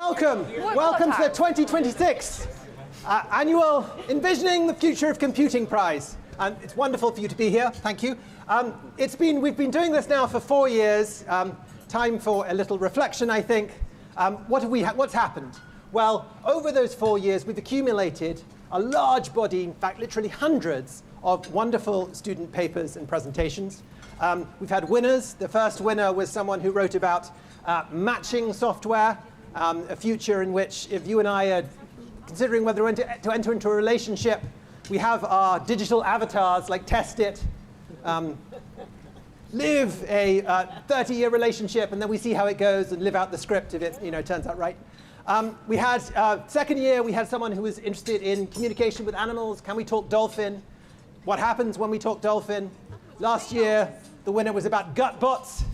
Welcome to the 2026 annual Envisioning the Future of Computing Prize. It's wonderful for you to be here. Thank you. We've been doing this now for 4 years. Time for a little reflection, I think. What's happened? Well, over those 4 years, we've accumulated a large body, in fact, literally hundreds of wonderful student papers and presentations. We've had winners. The first winner was someone who wrote about matching software. A future in which, if you and I are considering whether to enter into a relationship, we have our digital avatars, like test it, live a 30-year relationship, and then we see how it goes and live out the script if it turns out right. We had, second year, we had someone who was interested in communication with animals. Can we talk dolphin? What happens when we talk dolphin? Last year, the winner was about gut bots.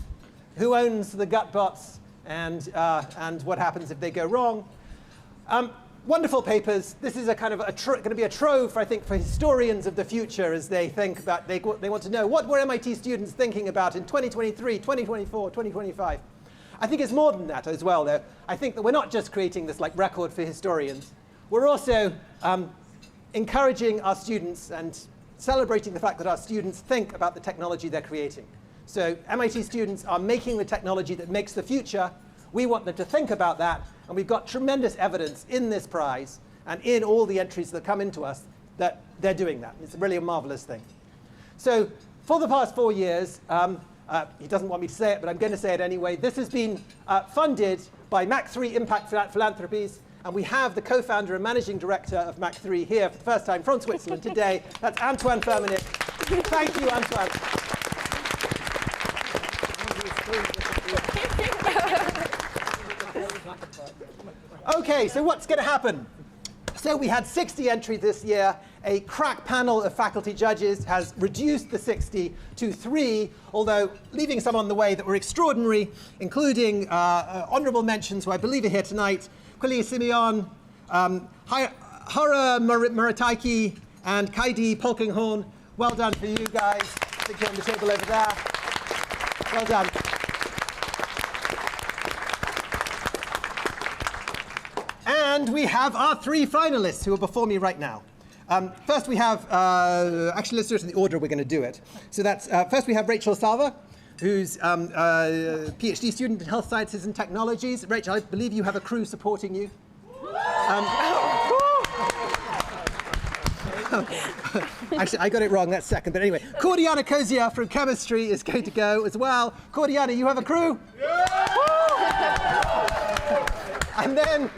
Who owns the gut bots? And what happens if they go wrong. Wonderful papers. This is a kind of going to be a trove, I think, for historians of the future as they think about, they want to know what were MIT students thinking about in 2023, 2024, 2025. I think it's more than that as well, though. I think that we're not just creating this record for historians. We're also encouraging our students and celebrating the fact that our students think about the technology they're creating. So MIT students are making the technology that makes the future. We want them to think about that. And we've got tremendous evidence in this prize and in all the entries that come into us that they're doing that. It's really a marvelous thing. So for the past 4 years, he doesn't want me to say it, but I'm going to say it anyway. This has been funded by Mach3 Impact Philanthropies. And we have the co-founder and managing director of Mach3 here for the first time from Switzerland today. That's Antoine Firmenich. Thank you, Antoine. Okay, so what's going to happen? So we had 60 entries this year. A crack panel of faculty judges has reduced the 60 to 3, although leaving some on the way that were extraordinary, including honorable mentions who I believe are here tonight. Quili Simeon, Hara Murataiki, and Kaidi Polkinghorn. Well done for you guys. I think you're on the table over there. Well done. And we have our 3 finalists who are before me right now. First we have, actually let's do it in the order we're going to do it. So that's, first we have Rachel Salva, who's a PhD student in health sciences and technologies. Rachel, I believe you have a crew supporting you. Actually, I got it wrong, that's second, but anyway. Cordiana Kozia from chemistry is going to go as well. Cordiana, you have a crew? And then,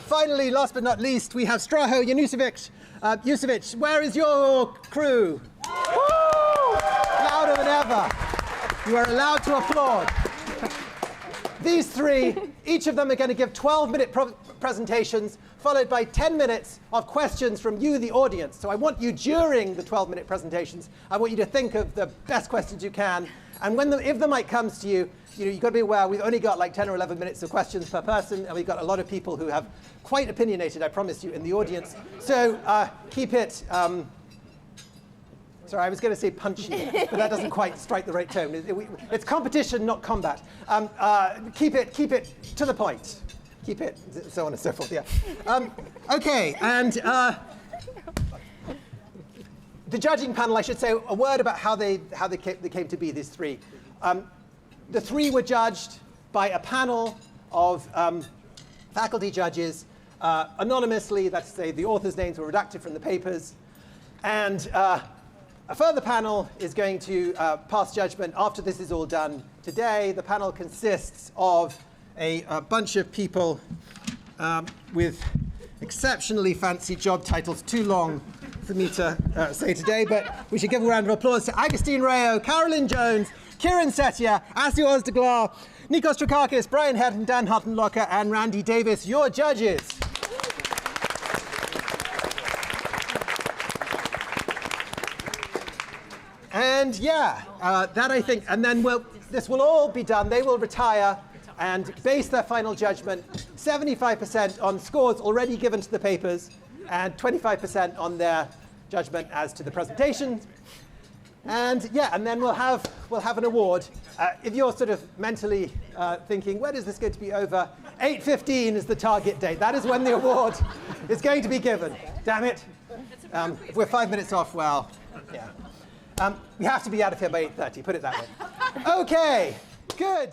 finally, last but not least, we have Straho Janusevic. Jusevic, where is your crew? Louder than ever. You are allowed to applaud. These 3, each of them are going to give 12-minute presentations, followed by 10 minutes of questions from you, the audience. So I want you, during the 12-minute presentations, I want you to think of the best questions you can. And if the mic comes to you, you've got to be aware we've only got 10 or 11 minutes of questions per person, and we've got a lot of people who have quite opinionated, I promise you, in the audience. So keep it. Sorry, I was going to say punchy, but that doesn't quite strike the right tone. It's competition, not combat. Keep it to the point. Keep it, so on and so forth. Yeah. Okay, and the judging panel, I should say a word about how they came to be. These 3. The 3 were judged by a panel of faculty judges anonymously. That's to say, the authors' names were redacted from the papers, and a further panel is going to pass judgment after this is all done today. The panel consists of a bunch of people with exceptionally fancy job titles, too long for me to say today, but we should give a round of applause to Agustin Rayo, Carolyn Jones, Kiran Setia, Asio Ozdeglar, Nikos Trakakis, Brian Hedden, Dan Huttenlocker, and Randy Davis, your judges. And yeah, that I think, and then this will all be done. They will retire and base their final judgment 75% on scores already given to the papers and 25% on their judgment as to the presentation. And yeah, and then we'll have an award. If you're sort of mentally thinking, when is this going to be over? 8:15 is the target date. That is when the award is going to be given. Damn it. If we're 5 minutes off, well, yeah. We have to be out of here by 8:30, put it that way. OK, good.